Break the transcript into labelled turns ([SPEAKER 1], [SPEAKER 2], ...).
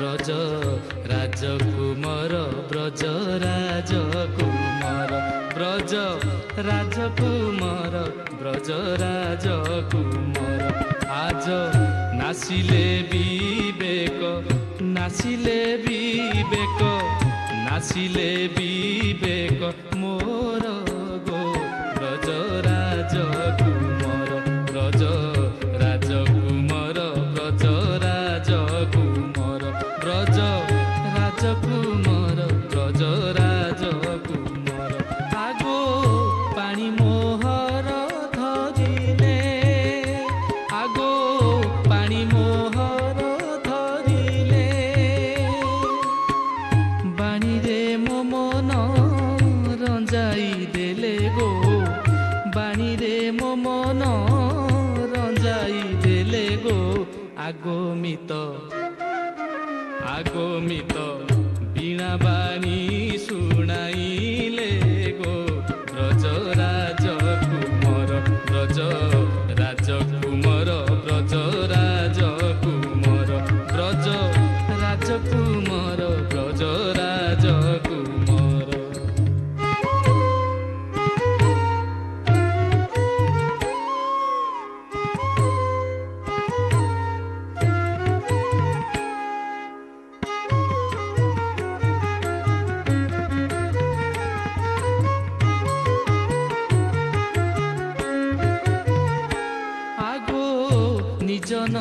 [SPEAKER 1] ब्रज राजकुमार ब्रज राजकुमार ब्रज राजकुमार ब्रज राजकुमार आज नासिले विवेक नासिले विवेक नासिले विवेक मोर गो ब्रज राजकुमार ब्रज राजकुमार ब्रज राजकुमार ब्रज राजकुमार ब्रज राजकुमार आगो पानी मोहर धरिले आगो पानी मोहर धरिले बाणी रे मो मन रंजाई देले गो बाणी रे मो मन रंजाई देले गो आगोमित आगोमित बीणा बाणी शुणाइले गो ब्रज राजकुमार ब्रज राजकुमार ब्रज राजकुमार ब्रज राजकुमार ब्रज राजकुमार निजन